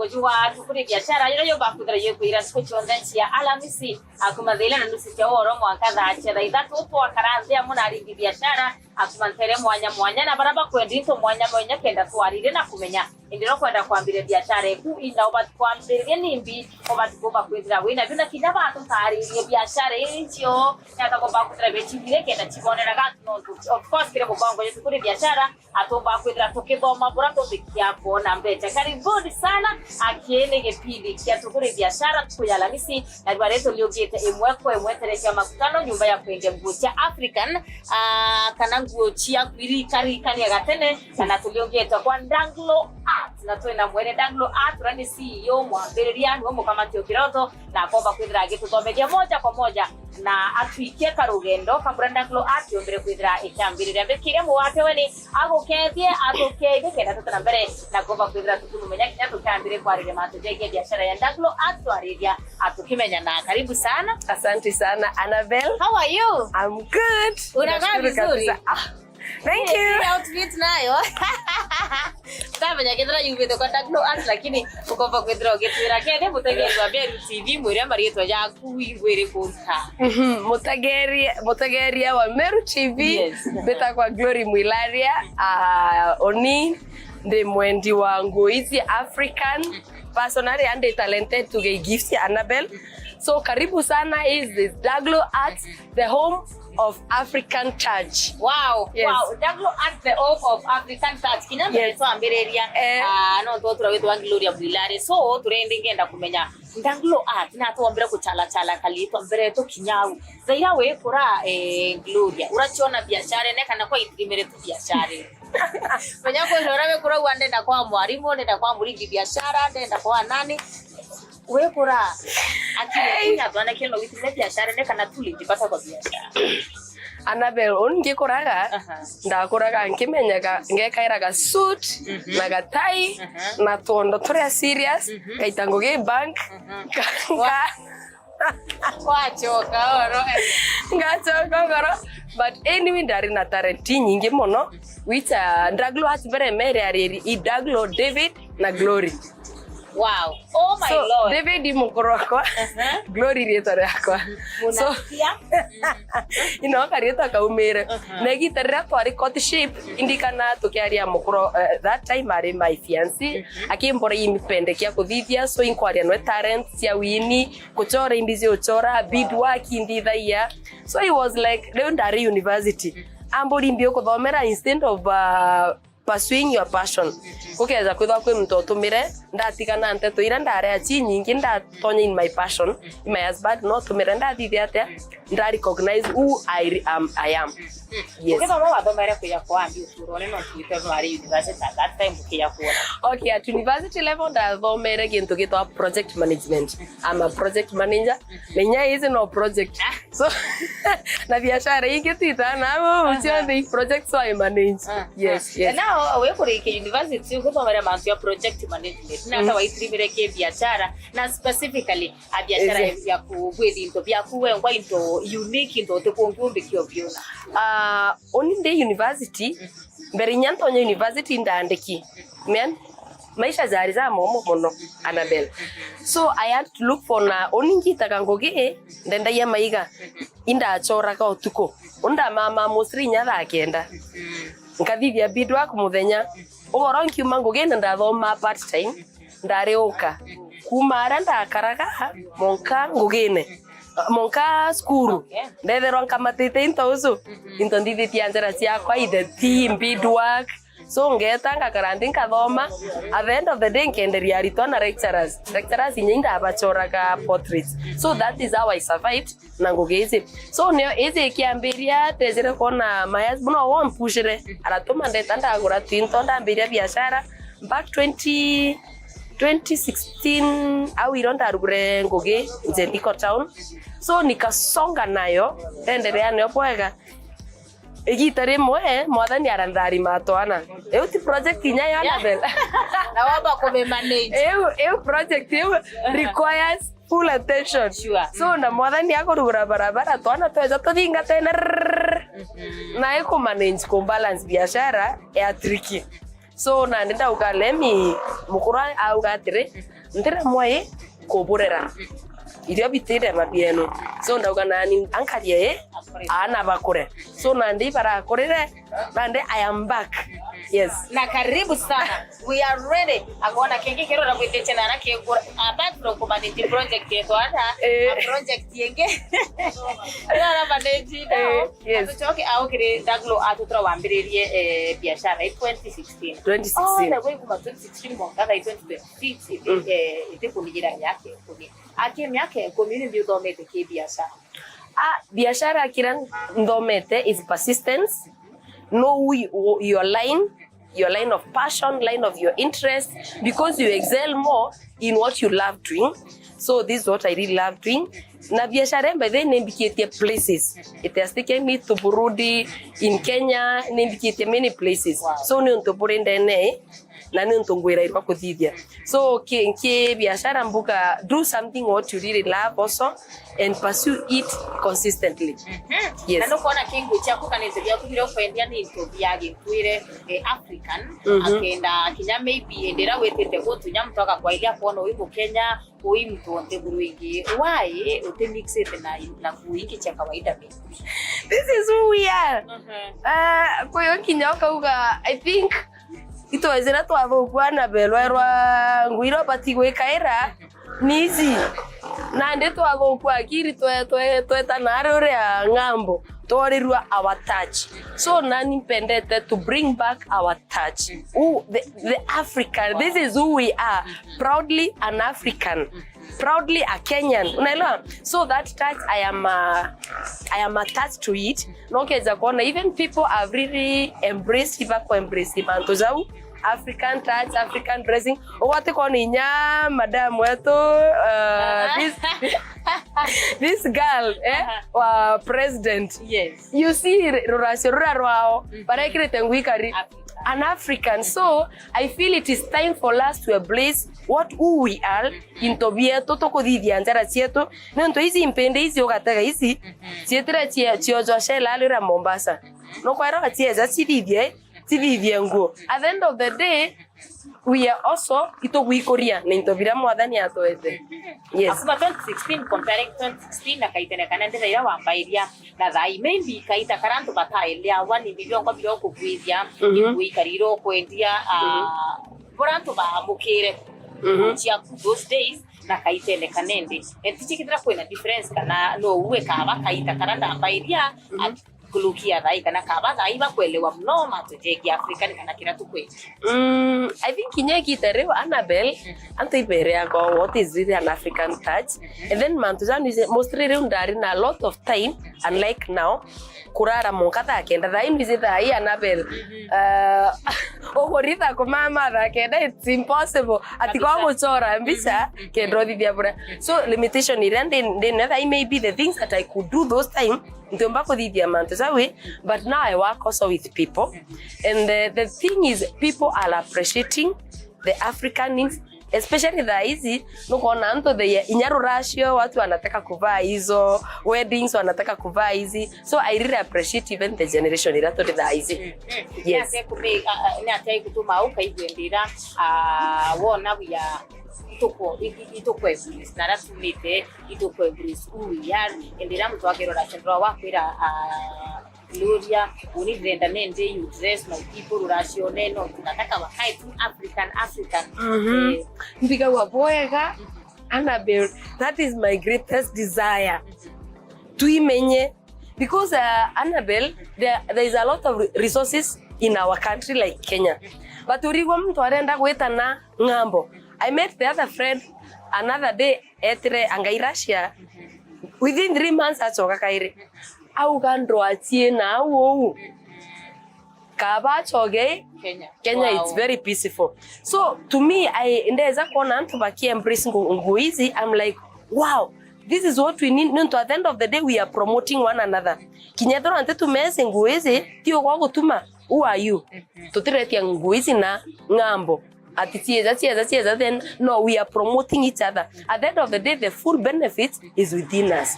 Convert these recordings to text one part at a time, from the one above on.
mujua tukuri biashara yo bakudra yo kuira kuchondanchi ya Alhamisi akumadhila na nusu cha oro mwakaza achera idatu upo akaranzia munari biashara akumantere mwanya na baraba kwendito mwanya kenda twarire na kumenya indiro kwenda kwambire biashara ku ina obati kwambire nimbi obati kuba kwidira wina bina kinyaba atutari biashara incho yata ko bakudra bechibire kenda chibonera gatno of course kire mubango yetu kuri biashara atomba kwidira tukiboma burato bikiapo na mbecha karibuni sana akiene gepindi kia tukuri biashara tukuya Alhamisi na bareto liogete emwetereka makutano nyumba ya kwende mbucha African kanangu chia kwiri kari ya gatene na tuliogeta kwa DAGLO Art na tuena mwene DAGLO Art rani CEO mwamberiani wa mkamati okiroto na komba kwidira gitu tomedia moja kwa moja na atuikie karugendo kabura DAGLO Art yombere kwidira ikyambirira bekire mu wate wani agokethie kenda tutana mbere na komba kwidira tukumenya kinya tukambire kwa rege matujege biashara ya DAGLO Art twaredia atukimenya na karibu sana. Asante sana Annabelle. How are you? I'm good. Unakaa vizuri? Thank you. Outfit nayo. Tabanya kedra yubete kwa DAGLO Art lakini ukomba kwedra ogetwira kende mutegerwa Meru TV mwira marieto ya kuigwere konta. Mutegeria wa Meru TV. Yes. Beta kwa Glory Mwilaria oni de mwendi wangu hizi African personally and talented to give gifts ya Annabelle. So karibu sana is this DAGLO Art, the home of African Church. Wow, yes. Wow, DAGLO Art, the home of African Church. Kina yes. So ambereria no to tura wetu wa Glory Mwilaria. So turende ngenda kumenya DAGLO Art na to ambere kuchala kalito ambere to kinyawu. Zaira we kura Gloria. Urachona biashara ne kana kwa itrimere tu biashara. Menya ko jorawe kura wande na kwa mwalimu nenda kwa muligi biashara nenda kwa nani we kura akile kunya bwana kile no witime biashara ne kana tulipata kwa biashara. Annabelle onge koraga ndakoraga nkimenyaga ngekairaga suit na gatai na tondo tore serious kaitango ge bank wachoka oro ngachoka but anyway ndari na talent nyingi mono which DAGLO Art very mere ari DAGLO David na Glory. Wow. Oh my so, Lord. David mukoro kwa Glory rietore akwa. So karieta ka umere. Negi terra twari courtship indikana tukiaria mukoro that time ari my fiancé akimbora impende kia kuthithia so inquiry no talent cia wini kuchora indizi ochora beadwork indithaia. So he was like legendary university. Ambori mbio kuthomera instead of pursuing your passion. Kukeza kwitha kwi mtoto mire ndatigana nteto ira ndare achi nyingi ndatonya in my passion in my husband no tumire ndathithia atia nda recognize who I am. Yes. Ukeza no wathomere kuya kwa ambi uturone no tuite mari university at that time kuya kuona. Okay, at university level ndathomere gintu gitwa project management. I'm a project manager. Menya is no project. So na biashara ingitita na uchione project so I manage. Yes. Now we kuri ke university kuthomere mantu ya project management. Na tawa itrimire ke biashara na specifically a biashara ya kubwedi into bya kuwe ngwa into unique into te kongumbe kyo byona. On the university mbere nyantonya university ndandiki men maisha zari za momo mono Annabelle. So I had to look for na oningita kangoge ndenda ya maiga inda chora ka otuko onda mama musri nyara kenda nkathithia beadwork muthenya ugoro nkiuma ngoge ndathoma part time ndareuka kumara ndakaraga monka ngogene monka skuru ndethero nkamatite into into ndithithia njera cia kwa the team beadwork so ngeta karandi nkathoma at the end of the day nkenderia ritona lecturers nyinda abachoraga portraits. So that is how I survived na ngogeze. So neo eze kiambiria tezere kona mayas buno won pushire aratoma ndeta ndagura tinto ndambiria biashara back 2016 au ironda arugure ngoge Nzendiko town. So nikasonga nayo endelea nayo poega egitare moe mwathani arandari matwana euti project inya Annabelle na waba kome manage project requires full attention. Sure. So na mwathani akorugura barabara twana tweza tuthinga tena na eko manage ko balance biashara ya tricky. So na ndenda ukalemi mukura au gatire ndira mwai kuburera irio bitire mabieno so ndauga nani ankarie ana bakure so nandi para korere nandi I am back. Yes. Na karibu sana. We are ready. Agona kengi kero na kwete na ke apart from community project yetu hata project yenge. Na manage now. Yes. Atuchoke au kire daglo atutra wambiririe biashara 2016. 2016. Oh, na wewe kuma 2016 mwaka 2016 ite kunijira yake kuni. Ake miaka community udomete ke biashara. Biashara kiran ndomete is persistence. Know your line of passion, line of your interest, because you excel more in what you love doing. So this is what I really love doing. Na biashara by then nembikete places. It has taken me to Burundi, in Kenya, nembikete many places. Wow. So ni untoporende ne na ni untongwera irwa kuthithia. So ke biashara mbuka do something what you really love also and pursue it consistently. Yes. Nano kona kingu chako kanizia kubira ofendia ni ntobiage twire African akenda kinya maybe endera wetete go tunya mtoka kwa ile kono wimbo Kenya uimto nteguruingi why utemix it na kuingi cha kawaida mimi. This is who we are. Kwa hiyo kinyoka uga I think ito ezera twavokwa na belwerwa ngwiro batigwekaira nizi na nde twavokwa akiri twetanare uria ngambo torirwa our touch. So nani pendete to bring back our touch. The African. Wow. This is who we are. Proudly an African. Proudly a Kenyan. Unaelewa? So that touch I am attached to it. Nokeza kona even people have really embraced manto African touch, African dressing. Owate koni nya madam weto this girl president. Yes. You see rurasirurarwao barekirete ngwikari an African. So I feel it is time for us to embrace who we are into bieto tokodithia njara cietu nento ici impende ici ogataga ici cietira ciojo shela alira Mombasa no kwara cieza cithithie nguo. At the end of the day we are also itogwikoria nento bira mwathani atoete. Yes. Asuba 2016 comparing 2016 na kaitene kanende ira wambairia na thai maybe kaita karantu bataelia 1 million kwa bilo kukwithia kuikariro kwendia borantu ba mukire chia those days na kaitene kanende etichikira kwena difference kana no uwe kaba kaita karanda mbairia kulukia thai kana kaba thai bakwelewa mno matujegi African kana kira tukwe. I think kinyeki tereo Annabel antibere yako what is really an African touch and then mantuzani is mostly rundari na a lot of time unlike now kurara monkata kenda thai is thai Annabel okorita ko mama da kenda it's impossible atikwa muchora mbisa kendro thithia bura. So limitation irende thai maybe the things that I could do those time ndombako thithia mantuzawe, but now I work also with people and the thing is people are appreciating the African things, especially the easy nukoona nto the inyaru ratio watu wanataka kuvaa hizo weddings wanataka kuvaa hizi. So I really appreciate even the generation irato the easy. Yes. Ni atai kutuma ukaigwendira wona buya itokwe bulis nara tumite itokwe bulis uyar endira mtu akirora central wakwira Gloria unibrenda nende you dress my people ratio neno tunataka wakai tu African mbiga waboyega Annabel. That is my greatest desire tuimenye because Annabel there is a lot of resources in our country like Kenya, but urigo mtu arenda gwetana ngambo. I met the other friend another day etre angairashia within 3 months achoka kaire au gandro atie na wo kaba choge Kenya. Wow. It's very peaceful. So to me I ndeza kuona mtu baki embrace nguizi. I'm like wow, this is what we need. No, at the end of the day we are promoting one another. Kinyatoro ante tumeze nguizi tio kwa gutuma who are you? Tutiretia nguizi na ngambo then no, we are promoting each other. At the end of the day, the full benefit is within us.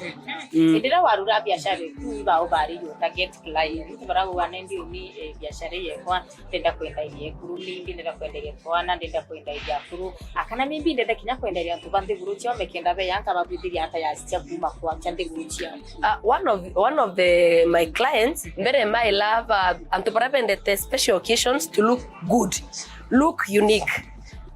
Ndira warura biashara kuba ubari yo target client barabu wanendi uni biashara yekwa ndenda kwenda yekuru lindi ndenda kwenda yekwa na ndenda kwenda yakuru akana mimbi ndenda kinya kwenda ya tubande guruchi omekenda be yanka babidiri ata yasitia kuma kwa chande guruchi. One of my clients very my love antopara the special occasions to look good, look unique.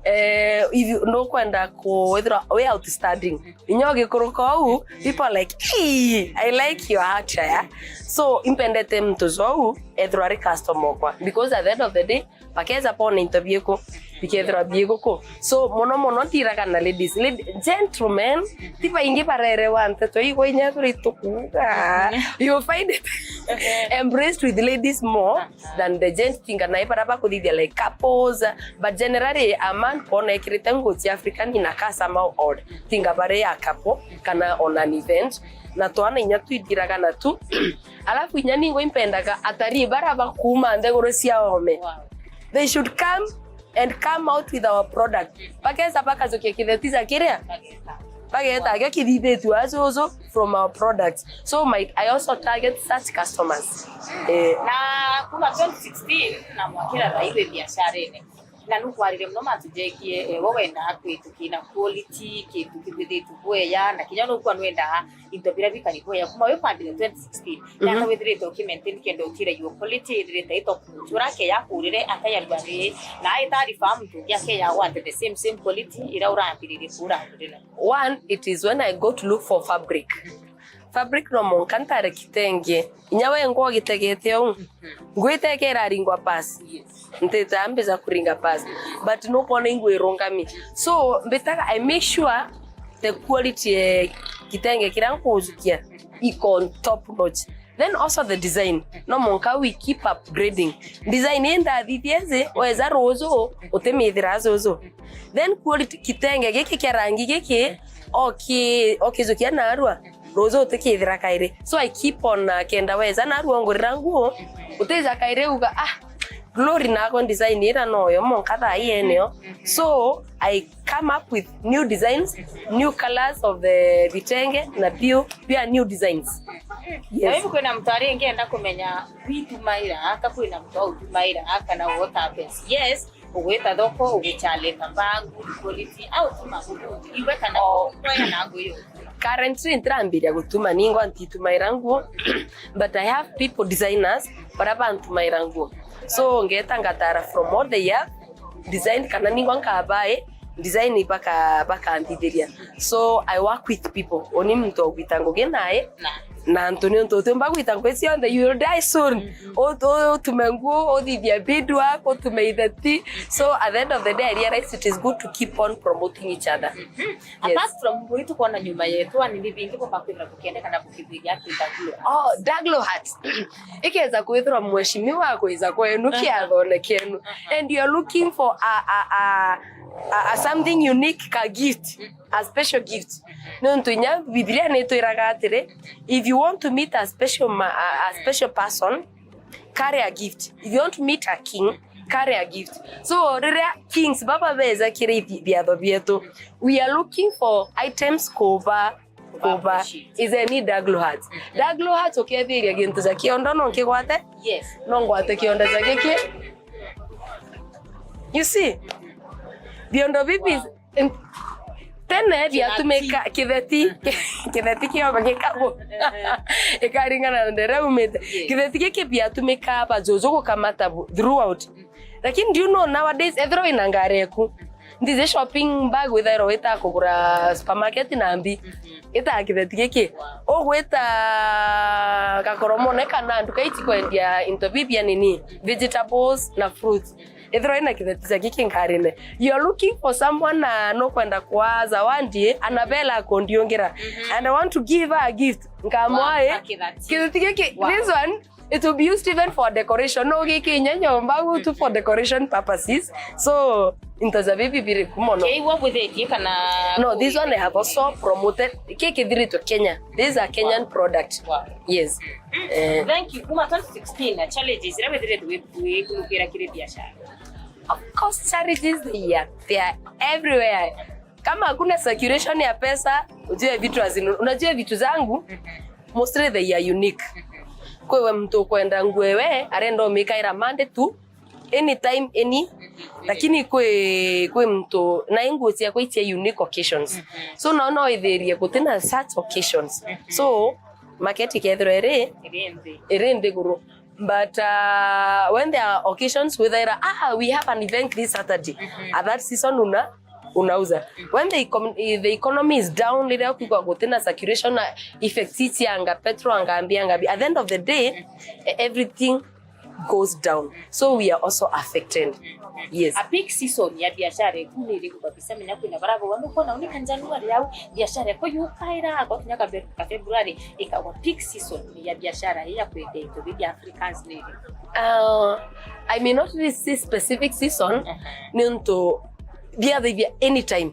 If you know kwenda ko way out studying inyoge kuruko people like, hey, I like your attire, so impendete mtozo edrori customer kwa, because at the end of the day pakeza pone interview ko pikethra biego ko, so mono tira kana ladies gentlemen tipa ingi parere wante to igo inyakuri tukuga you find it embraced with ladies more than the gent tinga na iparapa ko thithia like couples, but generally a man pone kiritango ti African inakasa mau odd tinga bare ya couple kana on an event na toana inyatu idiraga na tu alafu inyani ngo impendaga atari baraba kuma ndegoro cia ome. They should come out with our product. Pakeza pakazokia kidetiza kiria bageta gakidhithetu also from our products. So I also target such customers. Na kuma 2016 na mwakira raiwe biashara ene na nukwarire mno matujekie wowe na kwetu kina quality kitu kibidhitu bweya na kinyano kwa nwenda intobira bikani bweya kuma we pandile 2016 na ka withire document kendo kira your quality idire ito kuchura ke yakurire akayarware na itari farm to yake ya want the same quality ira urambirire kura ndile. One, it is when I go to look for fabric no monkantare kitenge inyawe ngo gitegete ngwitekera ringwa pass nteta ambeza kuringa pass but no kone ngwironga mi, so mbetaka I make sure the quality kitenge kirankuzukia iko on top notch. Then also the design no monka we keep upgrading design enda thithieze weza rozo utemithira zozo, then quality kitenge giki kia rangi giki okay zukia na arwa rozo tekithira kaire, so I keep on kenda weza na arwa ngorira nguo uteza kaire uga glory na kon design ira no yo monkatha ieneo. So I come up with new designs, new colors of the vitenge na pia new designs. Yes. Wewe kuna mtari ngenda kumenya vitu maira aka kuna mtu maira aka na what happens. Yes, uweta doko uwichale tambangu quality au tumagudu iweka na kwa na ngoyo. Currently ntrambira gutuma ningo antitumayirangu but I have people designers baraba antumayirangu, so ngeta ngatara from all the year design kana ningo nkabaye design baka antideria, so I work with people oni mto gwitango genaye na Antonio ntotemba gwitango esi on the you will die soon o tumengu o thithia bidwa o tumeitheti. So at the end of the day I realize it is good to keep on promoting each other. Yes. Apart from mwitu kuona nyuma yetu ani bingi kwa kwenda kukende kana kukithiria DAGLO. DAGLO hat ikeza kwithira mweshimiwa kweza kwenu kiathone kenu and you are looking for something unique ka gift, a special gift. No ntunya biblia neto iragatire, if you want to meet a special person, carry a gift. If you want to meet a king, carry a gift. So kings baba beza kire biado bieto, we are looking for items cover is any DAGLO hat. DAGLO hat okay thiri agintu za kiondo no nkigwate? Yes. No ngwate kionda za giki. You see? Biondo bibi tena viatumeka kiveti kio bagekabo ekaringana ndere umete kiveti kike viatumeka hapa zozo kamata throughout, lakini do you know nowadays everyone inangareku ndize shopping bag with a roeta kugura supermarket nambi ita kiveti kike ogweta kakoromone kana ndukaiti kwendia into bibia nini vegetables na fruits. Edroina kidetiza kiki nkarine. You're looking for someone no kwenda kwa zawadi anabela kondiongera and I want to give her a gift. Nkamwae kideti kiki this one it will be used even for decoration. No kiki nyanyomba to for decoration purposes. So intoza bibi biri kumono. Okay, what with it kana no, this one I have also promoted kiki diri to Kenya. This is a Kenyan product. Wow. Yes. Thank you. Kuma 2016 challenges ira wedire we kulukira kire biashara. Of course, charities they are everywhere. Kama hakuna circulation ya pesa, unajua vitu zangu, mostly they are unique. Kwa mtu kwenda ngwewe, arendo mikaira mande tu, anytime, lakini kwe mtu, na ingu tia kwa itia unique occasions. So naona idheria kutina such occasions. So, market ikethro erende guru. But when there are occasions whether we have an event this Saturday, at that season unauza. When the economy is down, lile kwa gotena circulation effect anga petrol anga ambianga, at the end of the day everything goes down, so we are also affected. Yes, a peak season ya biashara kunile kubabisa menya kwina barabo wamukona unika January yao biashara ko yukaira ko tunyaka February ikawa peak season ya biashara ya kwende to be Africans lady. I may not say specific season nunto bia anytime.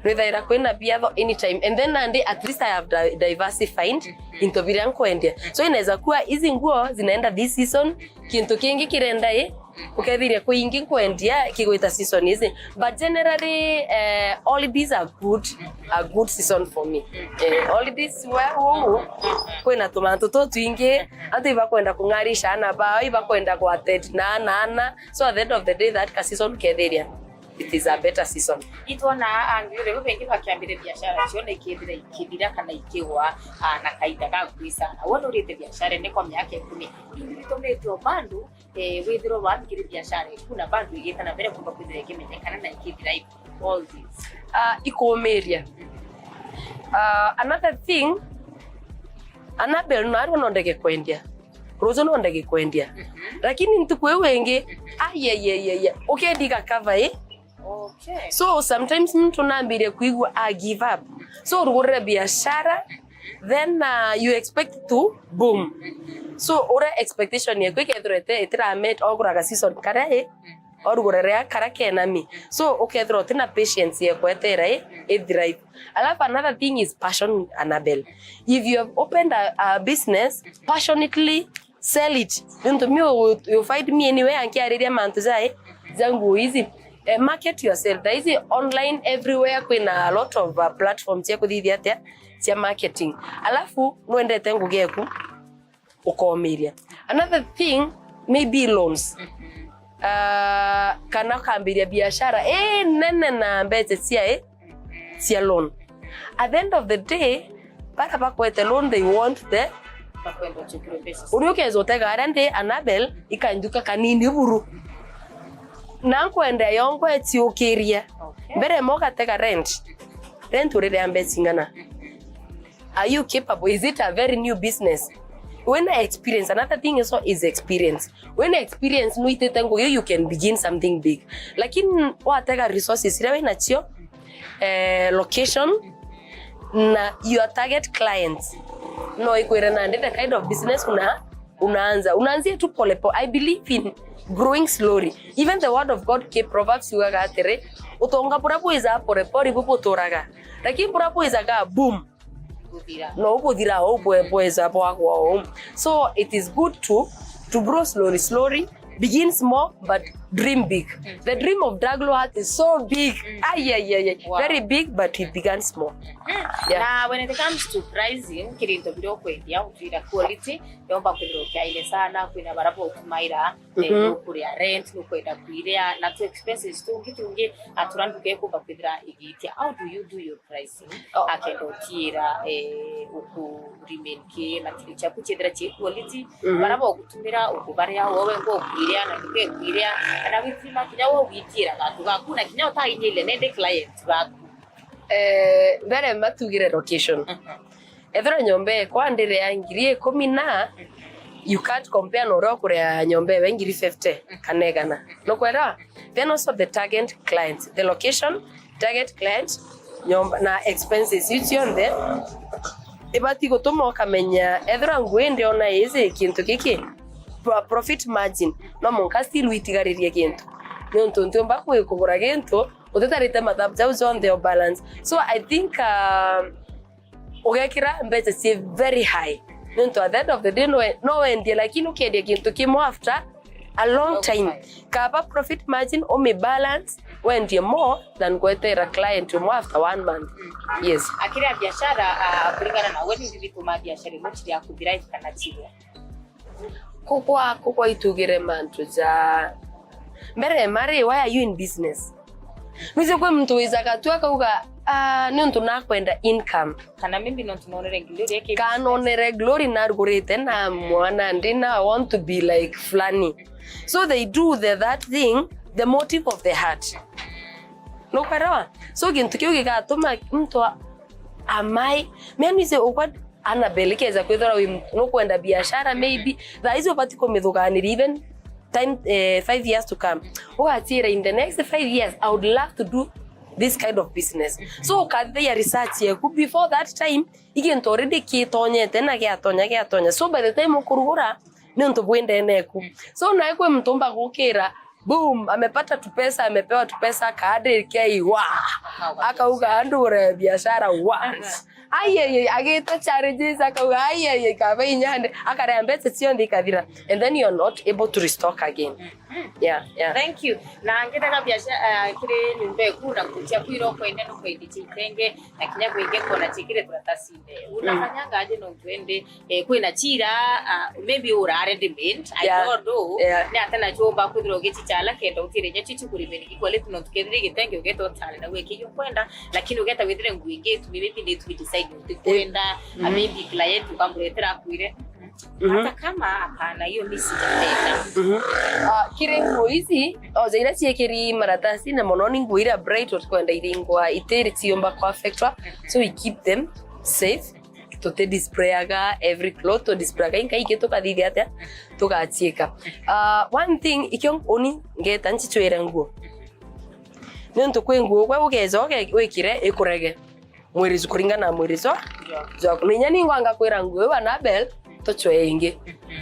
Whether kwenda bia anytime, and then at least I have diversified into viranko endia. So inaweza kuwa hizi nguo zinaenda this season, kintu kingi kirenda ukathiria kuingi kwendia kigwita season hizi, but generally holidays are good season for me. Holidays kwena tomato to twingi ati bakwenda kungarisha na ba ibakwenda kwa ted na so at the end of the day that season kethiria it is a better season. Itona angire rubengi bakiambire biashara cione ikidira kana ikiwa na kaida ga kuisa na wono rite biashara ne kwa miaka 10 inditometro bandu withiro wangire biashara kuna bandu igeta na mbere kumba kwithira kimenyekana na ikidira all this ikomeria. Another thing, Annabel no arwo ndege kwendia, Rozo no ndege kwendia, lakini ntukwe wenge okay diga cover Okay. So sometimes mtu naambire kuigwa give up. So urugurira biashara, then you expect to boom. So ora expectation yako ikethroete itira met oguraga season karae orugurira karake nami. So ukethro tina patience yako etera drive. Another thing is passion, Annabel. If you have opened a business, passionately sell it. You find me anywhere ankiariria mantu zangu hizi. Market yourself. There is online everywhere, kuna a lot of platforms ya kuthithia tia marketing. Alafu nwendete ngugeku ukomiria. Another thing maybe loans. Kana kambiria biashara nene na mbete tia loan. At the end of the day, para bakwete loan they want the bakwenda chukuru pesa. Uriokezo tega arande Annabel ikanduka kanini buru. Nankwenda yongo etiukiria. Mbere moka tega rent urire ambetsingana. Are you capable? Is it a very new business? When I experience, another thing is experience. When I experience no itetengo you can begin something big. Lakini watega resources rewe na chio location na your target clients. No ikwere na the kind of business unaanzia tu polepo. I believe in growing slowly. Even the word of God ke Proverbs yuga atere utonga purapo iza porepori bupo toraga. Lakini purapo iza ga boom. No budira poeza po. So it is good to grow slowly, begin small but dream big. The dream of Daglo Heart is so big. Wow. Very big, but it began small. Yeah. Now, when it comes to pricing, kirinto biro kwendia utira quality, yomba kwendro kyaile sana kwina barapo kumaira kuria rent kwenda kuirea na too expenses tu kitunge aturanduke ko bakwendra igitia. How do you do your pricing? Akendo tira uku remain ke na tilicha kuchedra che quality barapo kutumira ukubaria wowe ngo kuirea na tuke kuirea na wifima kinyawo witira na tugakuna kinyawo ta inyile nende client baku very matugire location. Ethera nyombe kwa ndire ya ngiri 10 na you can't compare no rokure ya nyombe we ngiri 50 kanegana. No kwera. Then also the target clients, the location, target clients, nyomba na expenses you on there. Ebati gotoma kamenya ethera ngwende ona hizi kintu kiki profit margin no monka still witigaririe kintu. Nonto ntomba kugura kintu utetarite mathabu zao on their balance. So I think ugekira mbete si very high. Nonto at the end of the day no endie lakini ukiendie kintu kimo after a long time. Kapa profit margin o me balance when you more than kwetera client more after 1 month. Yes. Akira biashara kulingana na wewe ndi bituma biashara mochi ya kudrive kana chiwa. Kukwa itugire mantu za mbere mari, why are you in business? Mwize kwa mtu wiza katua kauga ni mtu nakwenda income. Kana mimi no tunonere glory yake. Kanonere glory na rugurite na mwana ndina I want to be like flani. So they do that thing, the motive of the heart. No karawa. So gintu kyo gigatuma mtu amai mimi se okwa anabelekeza kwethora no kwenda biashara maybe that is opatiko methuganira even time 5 years to come. Ogatira in the next 5 years I would love to do this kind of business. So kadhe research yeku before that time igento already kitonyete na gyatonya. So by the time okurugura nento bwende neku. So na ekwe mtumba gukira boom amepata tupesa, amepewa tupesa kaade kei wa akauga andure biashara once. Ageta challenges akauga kabe nyande akarambetse tionde kadira, and then you're not able to restock again. Yeah. Thank you. Na ngitaka biashara kire nimbe kuna kutia kwiro kwende no kwende chitenge na kinya kwenge kona chikire turatasinde. Unafanyanga aje no twende kwina chira maybe urare demand I don't know. Na atana chomba kudro gichi chala kenda utire nyachi chukuri kwale tuno tukendire gitenge ugeto tale na weki yo kwenda lakini ugeta withire nguige tu maybe need to decide kwenda maybe client ukamletera kwire. Hata kama hapana hiyo mimi sijapenda. Kire nguizi ozaira siekeri maratasi na mononi nguira bright kwenda iringwa iteri tiomba perfectwa, so we keep them safe to te displayaga every cloth to displayaga inka iketo kadidi ata to gachieka. One thing ikyo oni ngeta nchichwera nguo nento kwenguo kwa ugezo wekire ekurege mwirizo kuringana mwirizo zo ninyani ngwanga kwera nguo bana bel to chwenge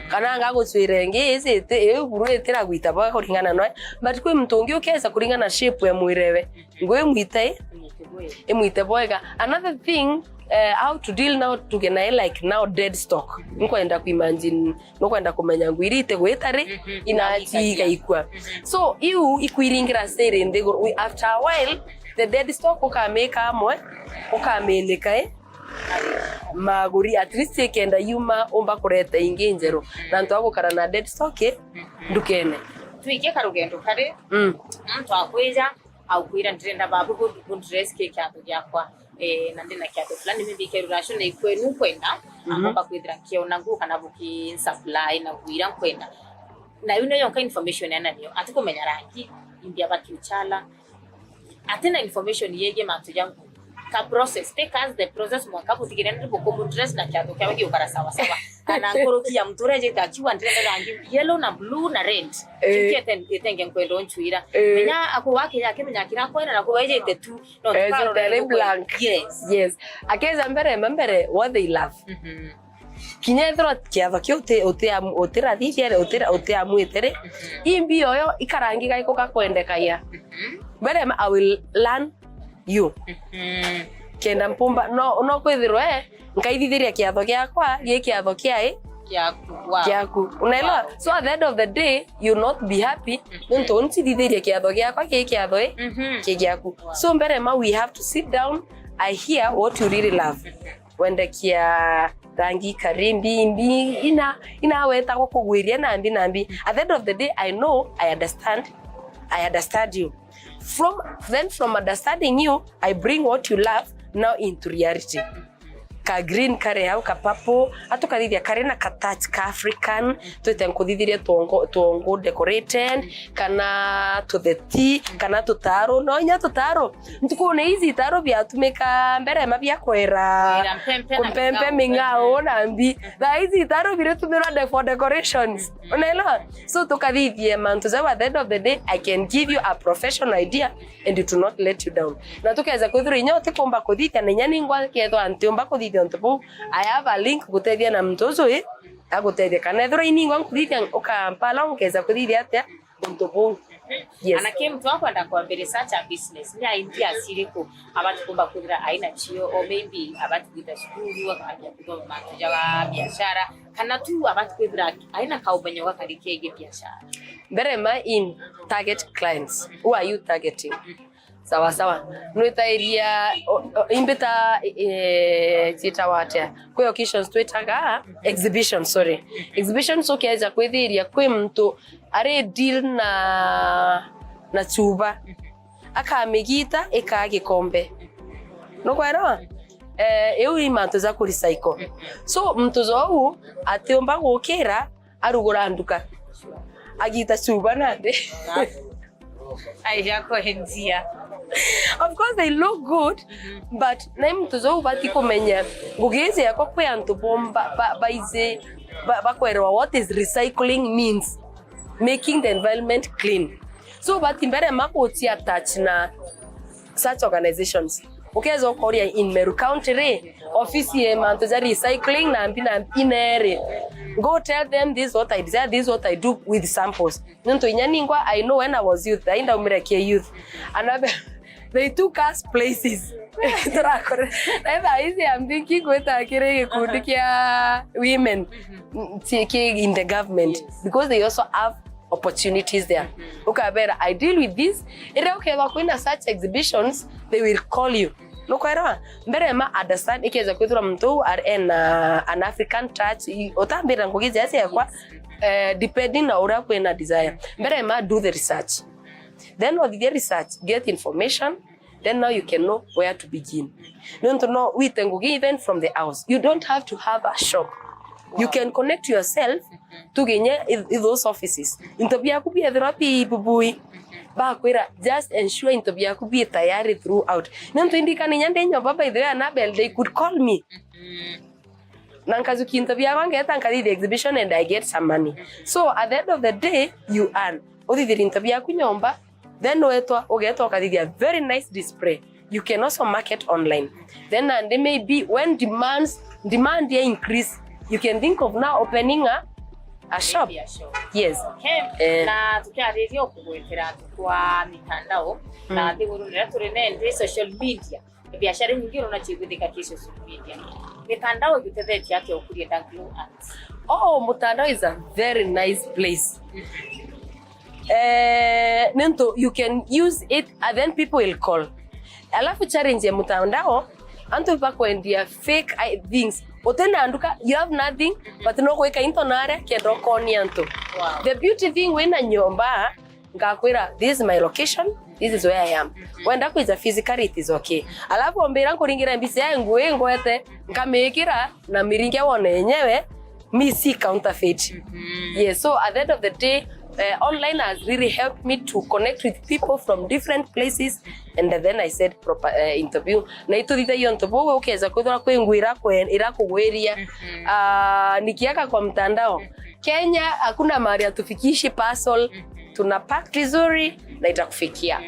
kana nga guchwirenge ezete buru etera gwita ba kuringana no but kwe mtungi ukeza kuringana shape ya mwirewe ngwe mwite emwite boyga. Another thing how to deal now tugena like now dead stock nkwenda kuimagine nokwenda kumenya ngwirite gwetare inachi kaikwa, so you ikwiringira sere ndego after a while the dead stock ukameka amwe ukameneka maguri at least ekenda yuma omba kureta ingenjero na ntwago karana dead stock ndukene tuike karugendo kare mtu akweja au kuira ndenda babu ku dress ke kyato yakwa na ndina kyato fulani mimi ke relation ikwenu kwenda amomba kwidra kiona nguka na buki supply na kuira kwenda na yune yonka information yana niyo atikomenya rangi india bakiuchala atena information yege mantu yangu ka process take as the process mwaka butigire ndipo ko dress na kyato kyawe ukara sawa kana nkoroki ya mtureje tachiwa ndenda rangi yellow na blue na red tikete itenge nkwendo nchuira menya ako wake yake menya kira kwena na kuweje tetu no very blank. Yes akeza mbere what they love kinyethro kiatho kyote otera thithia otera mwitere imbi oyo ikarangi gaiko kakwendeka ya mbere I will learn you kenda mpumba no kwithirwe nkaithithiria kiatho giakwa gikiatho kiai kiaku unaelewa. So at the end of the day you not be happy nto ntithithiria kiatho giakwa gikiatho kiaku. So mbere we have to sit down, I hear what you really love wende kia rangi karimbi imbi ina weta ko kugwiria nambi. At the end of the day I know I understand you. From understanding you, I bring what you love now into reality. Ka green kare au ka purple atukadithia kare na ka touch ka African to tenkudithiria tongo decorated kana to the tea kana tutaro no nya tutaro ntukune hizi taro bya tumeka mbere mabya kwera kumpempe mingao nambi na hizi taro bire tumira for decorations unaelewa. So tukadithia mantu za at the end of the day I can give you a professional idea and it will not let you down. Na tukaweza kuthura nyote komba kuthithia na nyani ngwa ketho antiomba kuthithia ntopo I have a link kutethia na mtozo agutethia kana thura iningwa kuthithia ukampala ungeza kuthithia atia ntopo. Yes. Anake mtu wako ndakwambia search a business ni idea siriko abatu kumba kudira aina chio or maybe abatu kwita shukuru akaja kutoa matuja wa biashara kana tu abatu kudira aina kaubanyo wakadikege biashara berema in target clients. Who are you targeting? Sawa sawa. Nwetairia imbeta titawate. Kwa occasions twetaga exhibition, sorry. Exhibition so kiaja kwethiria kwi mtu are deal na chuba. Akamigita ikagikombe. No kwera? Eu imanto za kurecycle. So mtu zau atiomba gukira arugura nduka. Agita chuba nande. Aisha ko hendia. Of course they look good, but na mtu zau bati kumenya ngugeze yako kwe antu bomba baize bakwerwa what is recycling means, making the environment clean. So bati mbere makoti attach na such organizations. Okay, so Korea in Meru County office manto za recycling na inere. Go tell them this is what I desire, this is what I do with samples. Nto inyaningwa, I know when I was youth, I inda umireke youth. Another they took us places. I'm thinking with women in the government because they also have opportunities there. Okay, better I deal with this. Okay, when such exhibitions, they will call you. No kwera mbere ma understand ikeza kwithura mtu are in an African church otambira ngogize ase yakwa depending na ura kwena desire. Mbere ma do the research. Then with the research get information, then now you can know where to begin. You don't know we tengugi even from the house. You don't have to have a shop. Wow. You can connect yourself to genye those offices. Intobia kubia therapy bubui. Bakwira just ensure intobia kubia tayari throughout. Nanto indika ni nyande nyo baba idwe Annabelle, they could call me. Nankazuki intobia wange tankadi the exhibition and I get some money. So at the end of the day you earn. Odi the intobia kunyomba. Then ogeto kadidi a very nice display. You can also market online. Then and they may be when demand increase, you can think of now opening a shop. Yes. Okay. Na tukiarerio kuwekera kwa mitandao na ndivurundira turene social media. Biashara nyingi unachigwithika ki social media. Mitandao gutetheti yake ukurie DAGLO ads. Oh, mutandao is a very nice place. Nento you can use it and then people will call. Alafu challenge ya mutandao anto pakwendia fake things. Otena anduka you have nothing but no kuweka intonare kendo koni anto. Wow. The beauty thing when nyomba ngakwira this is my location, this is where I am. When that is a physical it is okay. Alafu ombera kuringira mbisi yangu ngoete nkamekira na miringia wone yenyewe mi si counterfeit. Yes, so at the end of the day online has really helped me to connect with people from different places, and then I said proper interview na itudita hiyo ntobo ukeza kwithora kwingwira irakugweria nikiaka kwa mtandao Kenya hakuna mahali atufikishi parcel, tuna pack vizuri na itakufikia.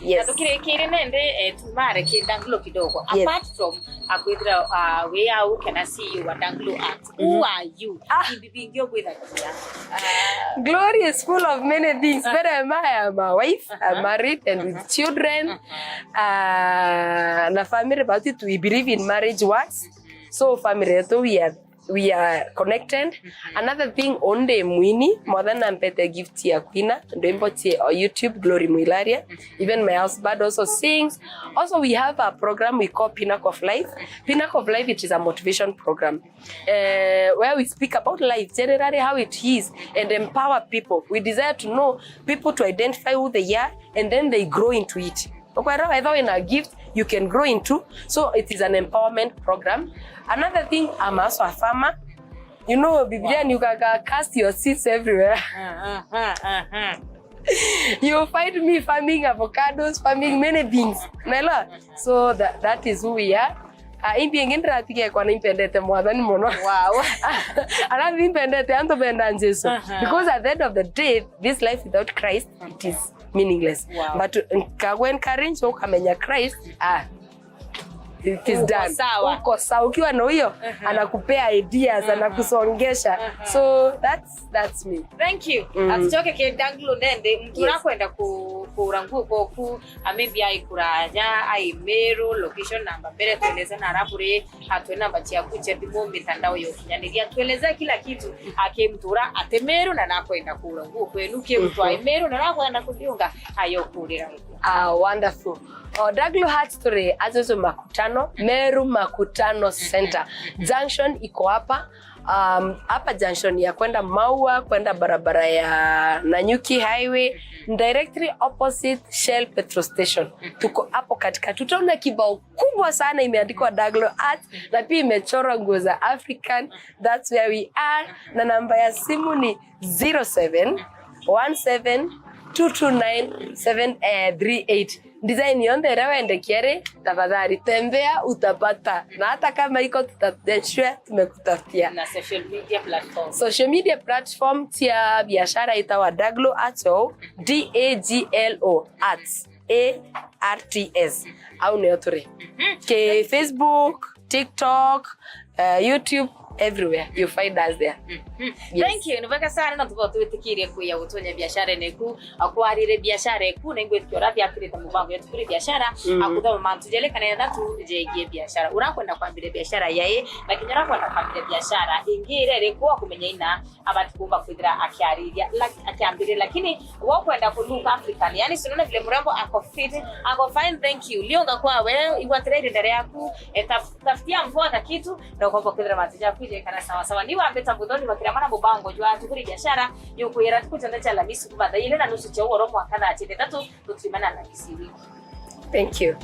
Yes. Na tukire nende tumare ki DAGLO kidogo. Yes. Apart from akwithira where how can I see you at DAGLO ads? Who are you? Ibibingio kwitha kia. Glory is full of many things. But I am a wife, I'm married and with children. Na family about it, we believe in marriage works. So family we are connected. Another thing onde mwini more than ampete gift ya kwina ndo impoti YouTube Glory Mwilaria. Even my husband also sings. Also we have a program we call Pinnacle of Life. Pinnacle of Life, it is a motivation program where we speak about life generally, how it is, and empower people. We desire to know people to identify who they are and then they grow into it. Either in a gift you can grow into. So it is an empowerment program. Another thing, I'm also a farmer. You know, Biblian, you can cast your seeds everywhere. You'll find me farming avocados, farming many things. So that is who we are. Impiengendra tike kwa nimpendete mwadhani mono. Wow. Ana nimpendete anto benda njesu. Because at the end of the day, this life without Christ, it is meaningless. Wow. But kagwen encourage so kamenya Christ, it is done. Uko sawa. Ukiwa na huyo anakupea ideas, anakusongesha. So that's me. Thank you. Atuchoke ke Daglo nende mtura kwenda kuranguko ku maybe ai kuraja ai Meru location number mbele tueleze na rapure atwe namba cia kuche thimo mitandao yo kinyaniria tueleze kila kitu ake mtura ate Meru na nakwenda kuranguko kwenu ke mtu ai Meru na nakwenda kudiunga ayo kurira. Wonderful. Daglo Heart Story azozo makutano Meru Makutano Center. Junction iko hapa. Hapa junction ya kwenda Maua, kwenda barabara ya Nanyuki Highway, directly opposite Shell Petrol Station. Tuko hapo katika. Tutaona kibao kubwa sana imeandikwa Daglo Art na pia imechorwa nguo za African. That's where we are. Na namba ya simu ni 0717229738. Design yonde rawende kiere tafadhali tembea utapata, na hata kama iko tutateshwe tumekutafutia. Na social media platform tia biashara itawa Daglo Arts, DAGLO Arts ARTS au neotore ke Facebook, TikTok, YouTube, everywhere you find us there. Yes. Thank you. Nubaka sana na tubotu TUKURIE kuya utonya biashara neku akwarire biashara eku nengwe tukora byakirita mubango ya TUKURIE biashara akuda mamantu jele kana yadatu jegie biashara urakwenda kwambire biashara yaye lakini urakwenda kwambire biashara ingire reko akumenya ina abati kumba kwidira akiariria akiambire lakini wakwenda kuluka African yani sinona vile murembo ako fit ako fine. Thank you lionga kwa wewe iwatrade ndare yaku tafutia mvua kitu na kwamba kwidira matija kuje kana sawa sawa ni wambeta budoni KIRIAMANA mubango jwa TUKURIE biashara yukuyera tukutanda cha lamisi kubada ile na nusu cha uoromo akana achide tatu tutimana na kisiwi. Thank you.